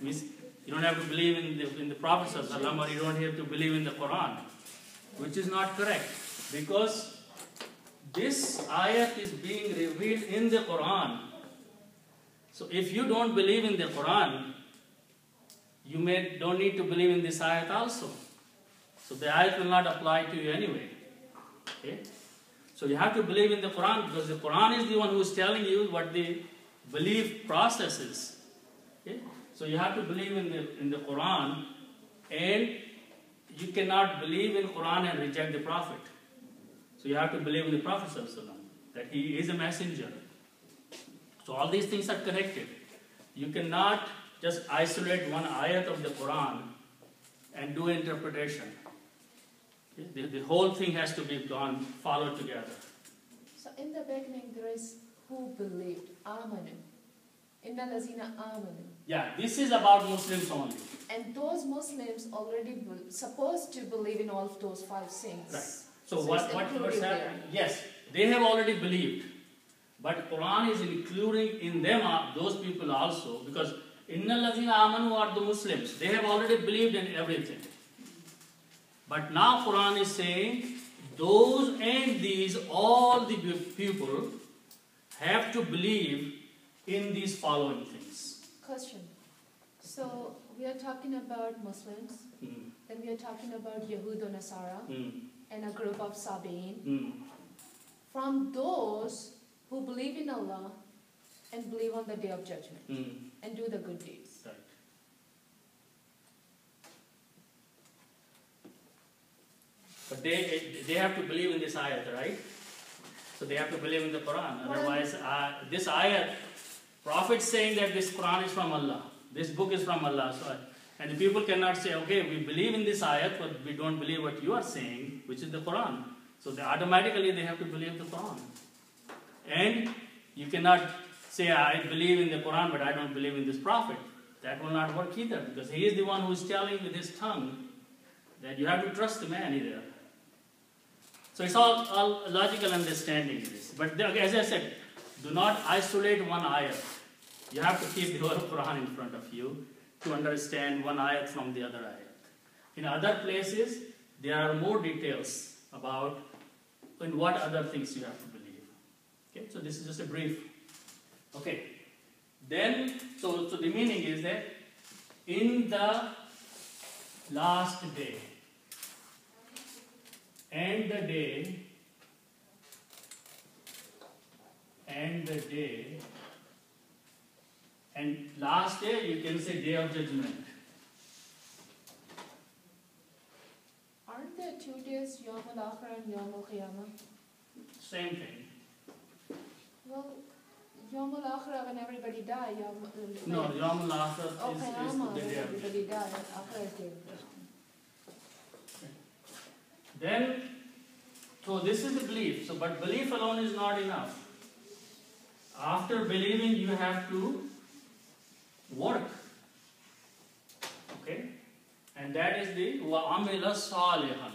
Means you don't have to believe in the Prophet ﷺ, or you don't have to believe in the Quran, which is not correct, because this ayat is being revealed in the Quran. So if you don't believe in the Quran, you don't need to believe in this ayat also. So the ayat will not apply to you anyway. Okay? So you have to believe in the Quran, because the Quran is the one who is telling you what the belief process is. Okay? So you have to believe in the Quran, and you cannot believe in Quran and reject the Prophet. So you have to believe in the Prophet ﷺ, that he is a messenger. So all these things are connected. You cannot just isolate one ayat of the Quran and do interpretation. The whole thing has to be followed together. So in the beginning there is who believed, amanu. Inna lazina amanu. Yeah, this is about Muslims only. And those Muslims already supposed to believe in all of those 5 things. Right. So what's happening? Yes, they have already believed. But Quran is including in them those people also, because Inna lazina amanu are the Muslims. They have already believed in everything. But now Quran is saying, those and these, all the people have to believe in these following things. Question. So we are talking about Muslims, then we are talking about Yahud or Nasara, and a group of Sabi'in. From those who believe in Allah and believe on the Day of Judgment and do the good deeds. Right. But they have to believe in this ayat, right? So they have to believe in the Quran. Otherwise, this ayat, Prophet saying that this Quran is from Allah, this book is from Allah. So, and the people cannot say, okay, we believe in this ayat, but we don't believe what you are saying, which is the Quran. So automatically they have to believe the Quran. And you cannot say, I believe in the Quran, but I don't believe in this Prophet. That will not work either, because he is the one who is telling with his tongue that you have to trust the man either. So it's all logical understanding this. But as I said, do not isolate one ayat. You have to keep the whole Quran in front of you to understand one ayat from the other ayat. In other places, there are more details about in what other things you have to believe. Okay, so this is just a brief. Okay, then, so the meaning is that in the last day, and the day, and last day, you can say Day of Judgment. Aren't there 2 days, Yawm al-Akhirah and Yawm al-Qiyamah? Same thing. Well, Yawm al-Akhirah when everybody dies. No, Yawm al-Akhirah is the day of everybody dies. Akhirah is day of Judgment. Then, so this is the belief. So, but belief alone is not enough. After believing, you have to work. Okay? And that is the وَعَمِلَ صَالِحًا.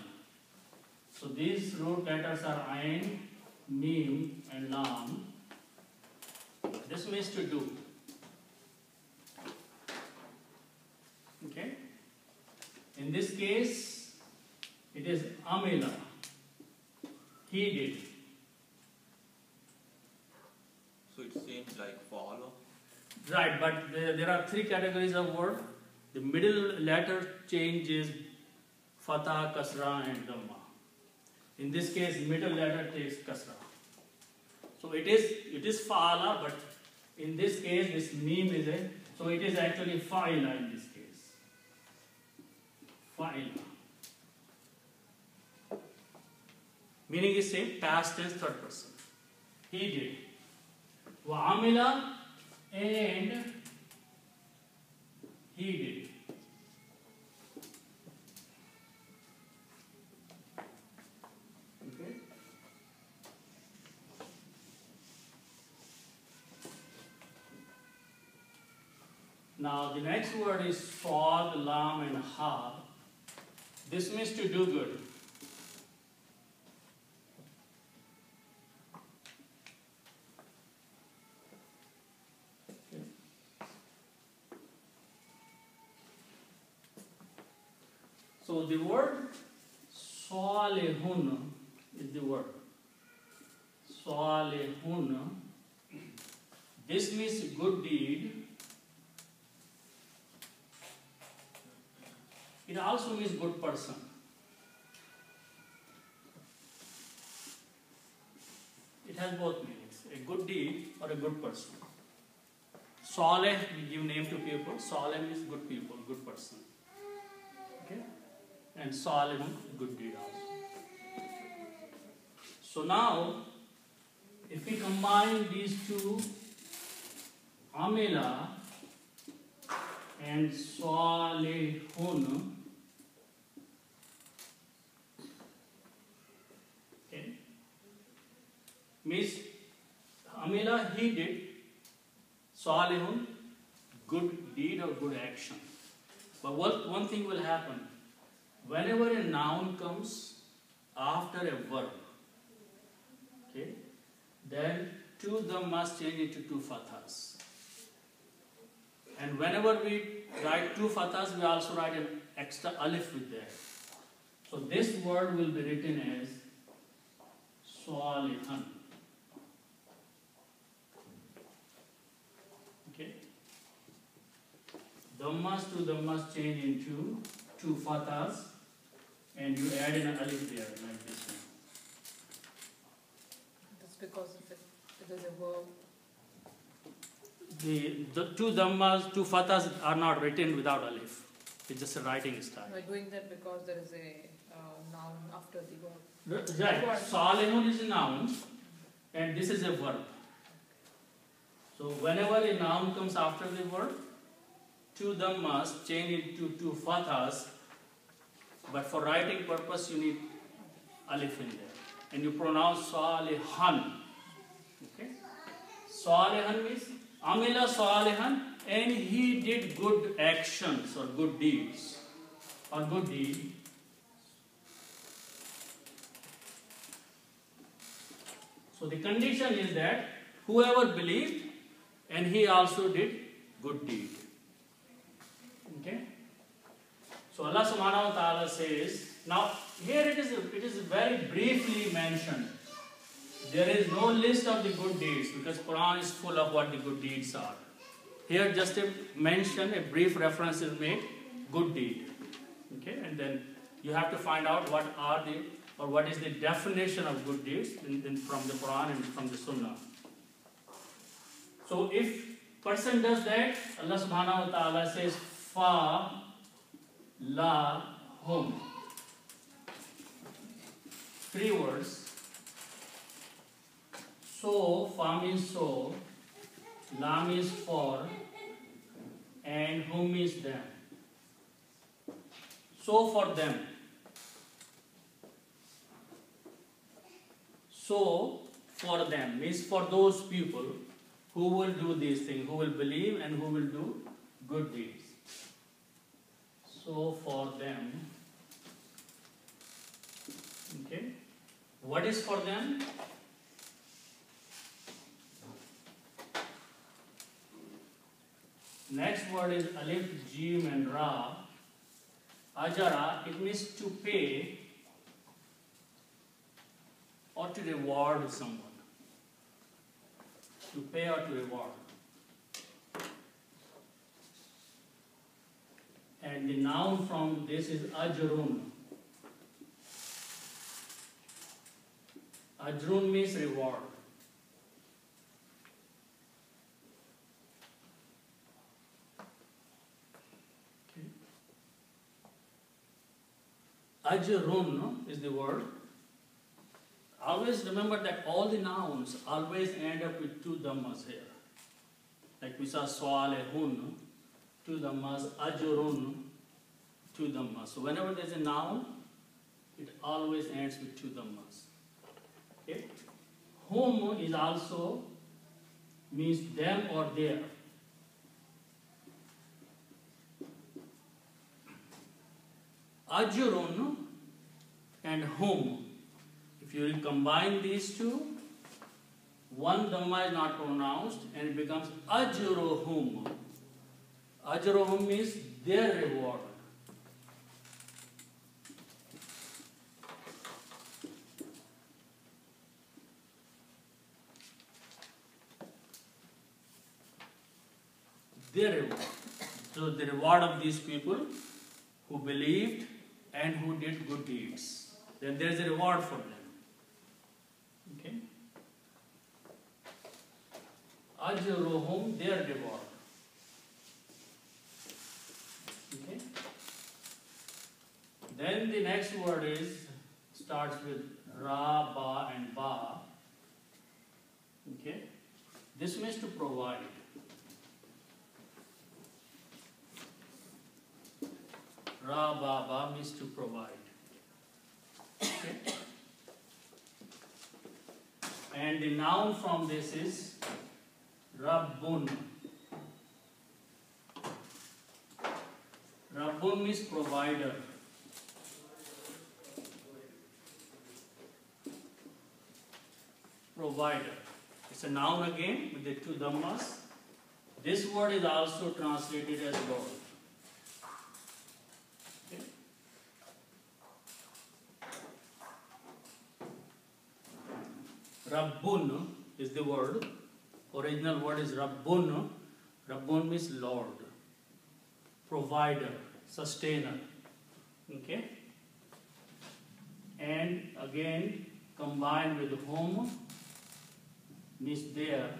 So these root letters are Ain, Mim, and Lam. This means to do. Okay? In this case, it is Amila. He did. So it seems like follow. Right, but there are 3 categories of word. The middle letter changes Fatah, Kasra, and Dhamma. In this case, middle letter takes Kasra. So it is Fa'ala, but in this case, this Mim is so it is actually Fa'ila in this case. Fa'ila. Meaning is same, past tense, third person. He did. Wa'amila, and he did. Okay. Now the next word is Fad, Lam, and Ha. This means to do good. So the word salihun is the word. Salihun. This means good deed. It also means good person. It has both meanings, a good deed or a good person. Saleh, we give name to people. Saleh means good people, good person. Okay? And Saleh, good deed also. So now, if we combine these two, Amila and Salihun, okay, means Amila, he did, Salihun, good deed or good action. But one thing will happen. Whenever a noun comes after a verb, okay, then two them must change into two fathas. And whenever we write two fathas, we also write an extra alif with that. So this word will be written as Salihan. Okay? Dhammas to dhammas change into two fathas, and you add in an alif there, like this one. That's because it is a verb. The two dhammas, two fathas are not written without alif. It's just a writing style. We're doing that because there is a noun after the verb. Right. Salihun is a noun, and this is a verb. So whenever a noun comes after the verb, two dhammas change into two fathas, but for writing purpose you need alif in there. And you pronounce Salihan. Okay? Salihan means Amila Salihan, and he did good actions or good deeds or good deed. So the condition is that whoever believed and he also did good deed. Okay? So Allah subhanahu wa ta'ala says, now here it is very briefly mentioned. There is no list of the good deeds because Quran is full of what the good deeds are. Here just a mention, a brief reference is made, good deed. Okay, and then you have to find out what are the, or what is the definition of good deeds from the Quran and from the Sunnah. So if person does that, Allah subhanahu wa ta'ala says, fa la hum. 3 words. So, fa means so, la means for, and whom means them. So for them. So for them means for those people who will do these things, who will believe and who will do good deeds. So for them. Okay. What is for them? Next word is alif, jim and ra. Ajara, it means to pay or to reward someone. To pay or to reward. And the noun from this is ajrun. Ajrun means reward. Ajrun is the word. Always remember that all the nouns always end up with 2 dhammas here. Like we saw Salihun, 2 dhammas, Ajrun, 2 dhammas. So whenever there is a noun, it always ends with 2 dhammas. Okay? Whom is also means them or their. Ajrun and whom. If you combine these two, one dhamma is not pronounced and it becomes ajruhum. Ajruhum means their reward. So the reward of these people who believed and who did good deeds, then there is a reward for them. Okay? Ajruhum, their reward. Okay? Then the next word starts with Ra, Ba and Ba. Okay? This means to provide. Ra, Ba, Ba means to provide. Okay? And the noun from this is Rabbun. Rabbun means provider. Provider. It's a noun again with the two dhammas. This word is also translated as Lord. Okay. Rabbun is the word. Original word is Rabbun. Rabbun means Lord, provider, sustainer. Okay? And again, combined with whom means there.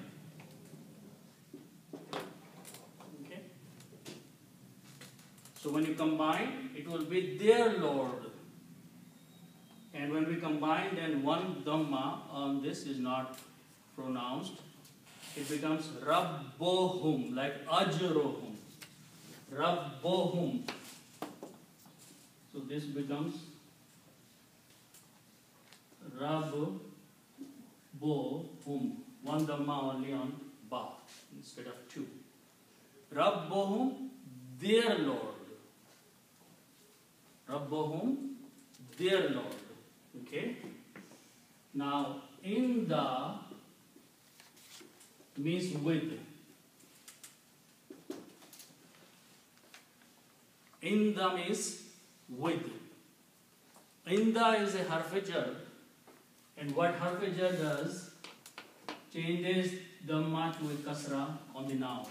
Okay? So when you combine, it will be their Lord. And when we combine, then one dhamma on this is not pronounced. It becomes Rabbohum, like Ajrohum. Rabbohum. So this becomes Rabbohum. One dhamma only on Ba instead of two. Rabbohum, their Lord. Rabbohum, their Lord. Okay? Now, Inda means with. Inda means with. Inda is a harf-jar, and what harf-jar does, changes dhamma to a kasra on the noun.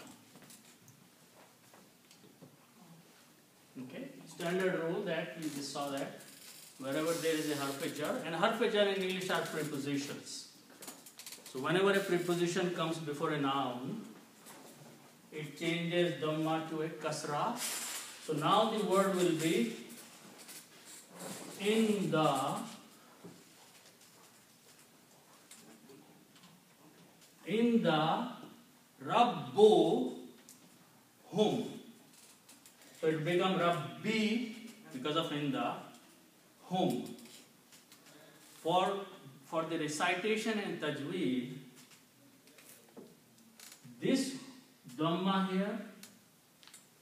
Okay? Standard rule that you just saw that wherever there is a harf-jar, and harf-jar in English are prepositions. So whenever a preposition comes before a noun, it changes dhamma to a kasra. So now the word will be Inda Rabbo Hum. So it becomes Rabbi because of Inda Hum. For the recitation and tajweed, this dhamma here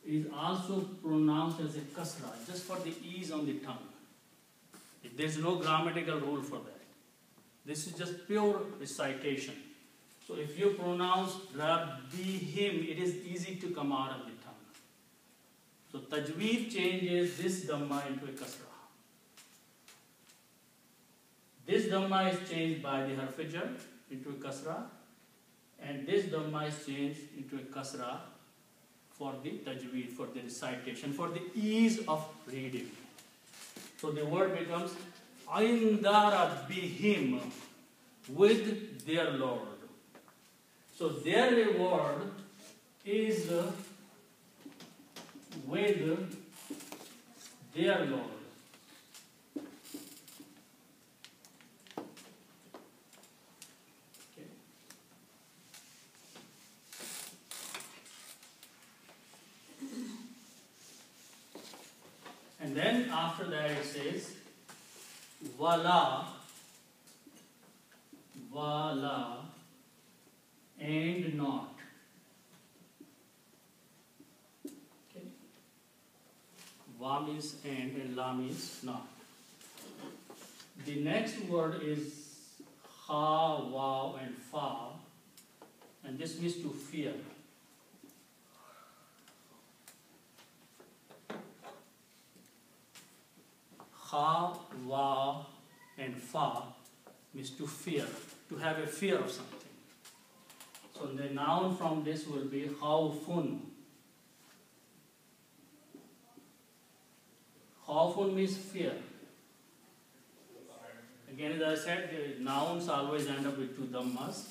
is also pronounced as a kasra, just for the ease on the tongue. There is no grammatical rule for that. This is just pure recitation. So if you pronounce Rabbihim, it is easy to come out of the tongue. So tajweed changes this dhamma into a kasra. This dhamma is changed by the harf-jar into a kasra, and this dhamma is changed into a kasra for the tajweed, for the recitation, for the ease of reading. So the word becomes Inda Rabbihim, with their Lord. So their reward is with their Lord. Okay. And then after that it says Wala, and not. Okay. Va means and la means not. The next word is ha, wow, and fa, and this means to fear. Ha, wa, and fa means to fear, to have a fear of something. So the noun from this will be khawfun. Khawfun means fear. Again, as I said, the nouns always end up with two dhammas,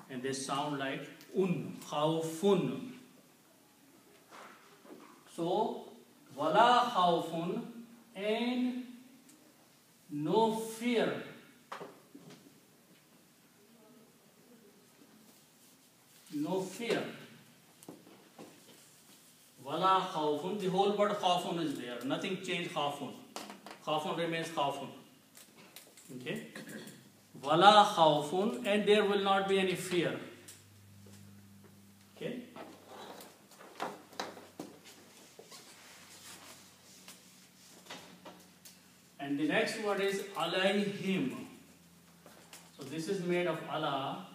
and they sound like khawfun. So, wala khawfun, and no fear. No fear. Wala khawfun, the whole word khawfun is there. Nothing changed khawfun. Khawfun remains khawfun. Okay? Wala khawfun, and there will not be any fear. Okay? And the next word is alayhim. So this is made of Allah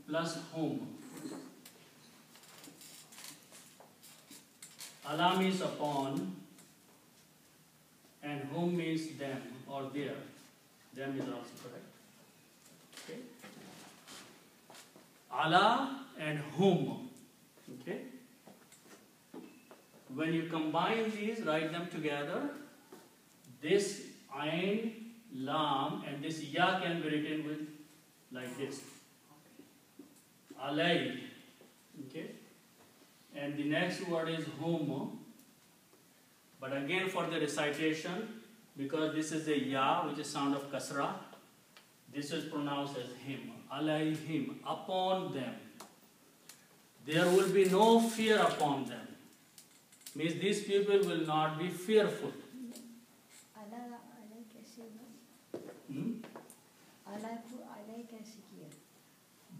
plus hum. Allah means upon, and whom means them or their. Them is also correct. Okay. Allah and whom. Okay. When you combine these, write them together. This ayn, lam, and this ya can be written with like this. Alay. Okay. And the next word is whom. But again, for the recitation, because this is a ya, which is sound of kasra, this is pronounced as him. Alayhim, upon them. There will be no fear upon them. Means these people will not be fearful.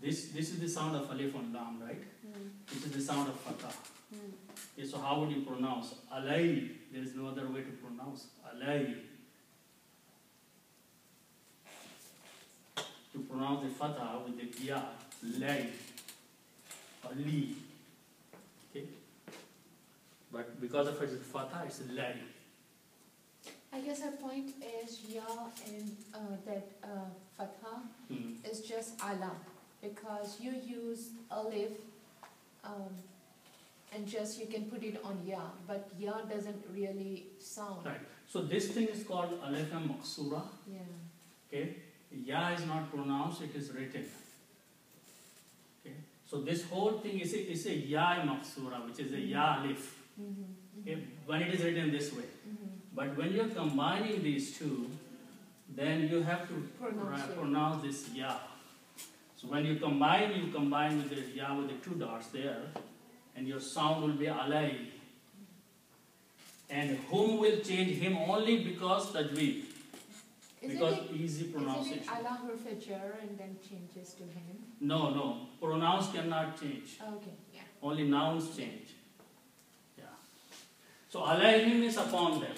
This is the sound of alif and lam, right? This is the sound of fatah. Okay, so how would you pronounce? Alay. There is no other way to pronounce. Alay. To pronounce the fatah with the ya, lay, or li. Okay? But because of its fatah, it's lay. I guess our point is ya and that fatha is just Allah, because you use alif and just you can put it on ya, but ya doesn't really sound. Right. So this thing is called alif and maksura. Yeah. Okay. Ya is not pronounced; it is written. Okay. So this whole thing is a ya maksura, which is a ya alif. Okay. When it is written this way. But when you're combining these two, then you have to pronounce this ya. So when you combine with the ya with the two dots there, and your sound will be alay. And whom will change him only because tajweed. Because easy pronunciation. Isn't it Allah hurf and then changes to him? No. Pronouns cannot change. Okay, yeah. Only nouns change. Yeah. So alayhim is upon them.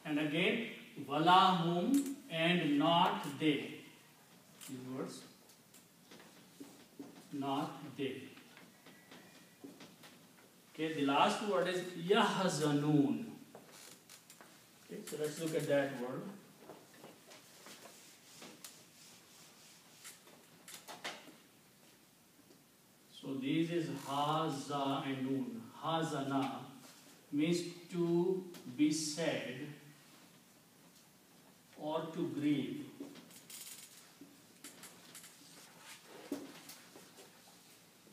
And again, walahum and not they. These words. Not they. Okay, the last word is yahzanun. Okay, so let's look at that word. So this is haza and nun. Hazana means to be sad or to grieve.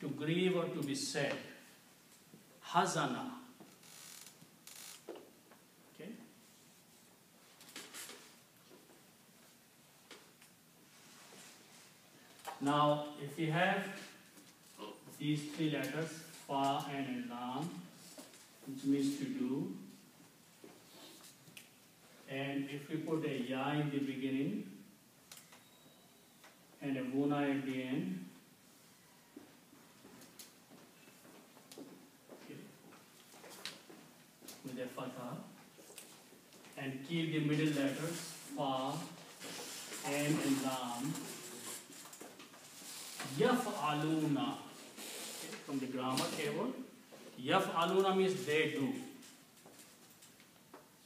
To grieve or to be sad. Hazana. Okay. Now, if you have these three letters, fa and lam, which means to do, and if we put a ya in the beginning and a muna at the end, with a fatha, and keep the middle letters fa and lam, yaf'aluna. Okay, from the grammar table, yaf'aluna means they do.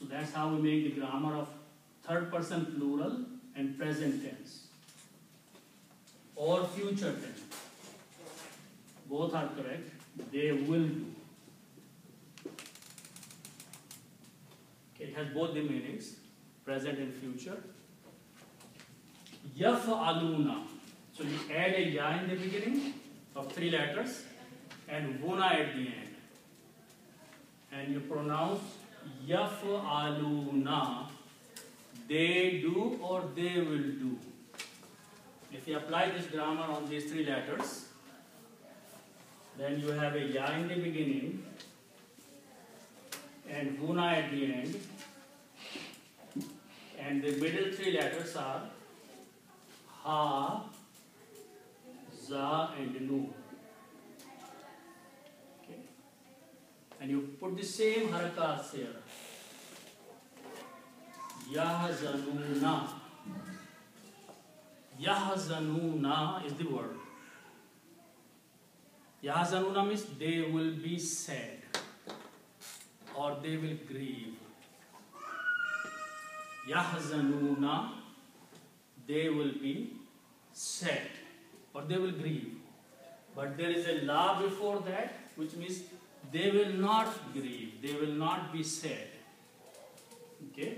So that's how we make the grammar of third person plural and present tense or future tense. both are correct. They will do. Okay, it has both the meanings, present and future. Yaf'aluna. So you add a ya in the beginning of 3 letters and wuna at the end. And you pronounce yaf'aluna. They do or they will do. If you apply this grammar on these 3 letters, then you have a ya in the beginning and wuna at the end. And the middle 3 letters are ha, za and nu. Okay. And you put the same harakat here. Yahzanuna. Yahzanuna is the word. Yahzanuna means they will be sad or they will grieve. Yahzanuna, they will be sad or they will grieve. But there is a la before that, which means they will not grieve, they will not be sad. Okay?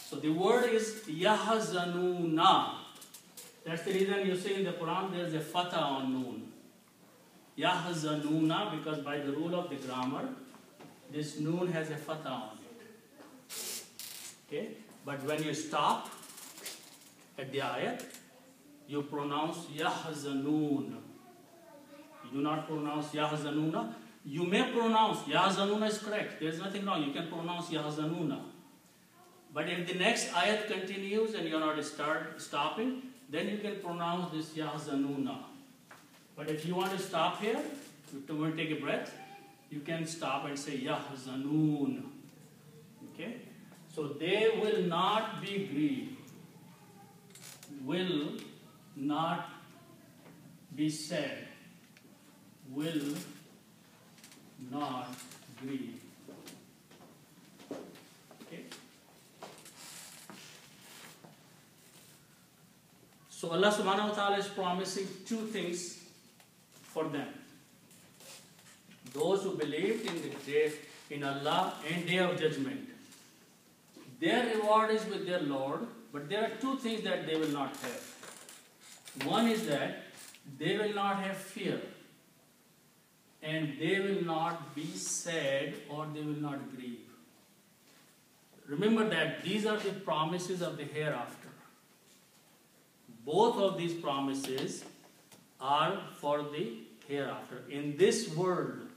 So the word is yahzanuna. That's the reason you see in the Quran there is a fatha on noon. Yahzanuna, because by the rule of the grammar, this noon has a fatha on it. Okay? But when you stop at the ayat, you pronounce yahzanun. You do not pronounce yahzanuna. You may pronounce yahzanuna is correct. There is nothing wrong. You can pronounce yahzanuna. But if the next ayat continues and you are not stopping, then you can pronounce this yahzanuna. But if you want to stop here, to want to take a breath, you can stop and say yahzanun. Okay? So they will not be grieved. Will not be sad. Will not grieve. Okay? So Allah subhanahu wa ta'ala is promising 2 things for them. Those who believed in the day, in Allah and Day of Judgment, their reward is with their Lord, but there are 2 things that they will not have. One is that they will not have fear, and they will not be sad or they will not grieve. Remember that these are the promises of the hereafter. Both of these promises are for the hereafter. In this world,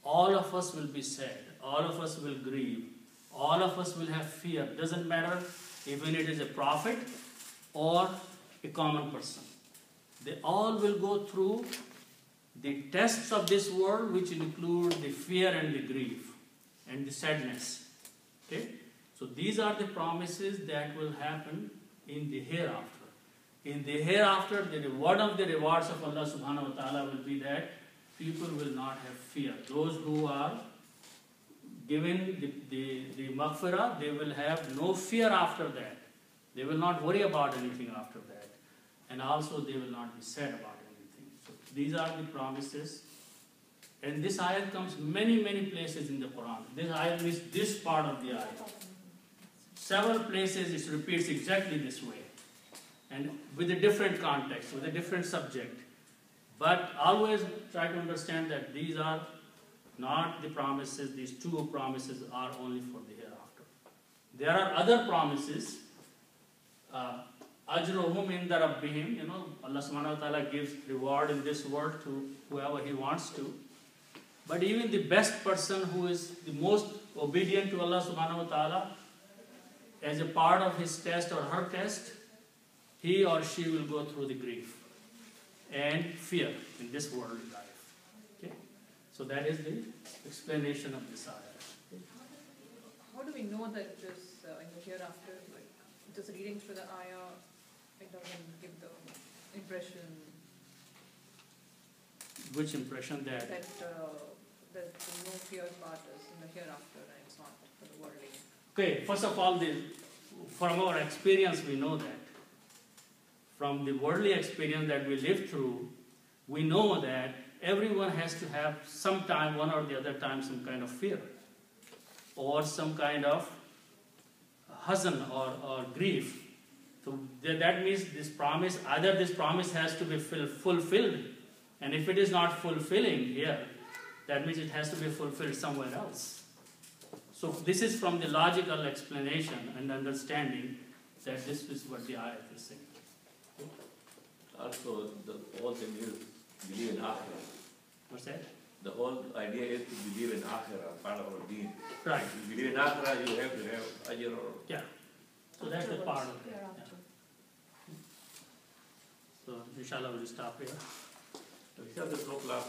all of us will be sad, all of us will grieve, all of us will have fear. Doesn't matter even it is a prophet or a common person. They all will go through the tests of this world, which include the fear and the grief and the sadness. Okay? So these are the promises that will happen in the hereafter. In the hereafter, one of the rewards of Allah subhanahu wa ta'ala will be that people will not have fear. Those who are given the maghfirah, they will have no fear after that. They will not worry about anything after that. And also they will not be sad about anything. So these are the promises. And this ayat comes many places in the Quran. This ayat means this part of the ayat. Several places it repeats exactly this way. And with a different context, with a different subject. But always try to understand that these are not the promises, these 2 promises are only for the hereafter. There are other promises. Ajruhum inda rabbihim, Allah subhanahu wa ta'ala gives reward in this world to whoever He wants to. But even the best person who is the most obedient to Allah subhanahu wa ta'ala, as a part of his test or her test, he or she will go through the grief and fear in this world life. Okay? So that is the explanation of this ayah. How do we know that it is in the hereafter? Like, just reading through the ayah, it doesn't give the impression. Which impression? That The no fear part is in the hereafter and it's not for the worldly. Okay, first of all, from our experience we know that. From the worldly experience that we live through, we know that everyone has to have some time, one or the other time, some kind of fear or some kind of hazan or grief. So that means this promise, either this promise has to be fulfilled, and if it is not fulfilling here, that means it has to be fulfilled somewhere else. So this is from the logical explanation and understanding that this is what the ayat is saying. Also, the whole thing is believe in Akhirah. What's that? The whole idea is to believe in Akhirah, part of our deen. Right. If you believe in Akhirah, you have to have ajr or... Yeah. So that's the part of it. Hereafter. So inshallah we'll stop here. We have the pro class.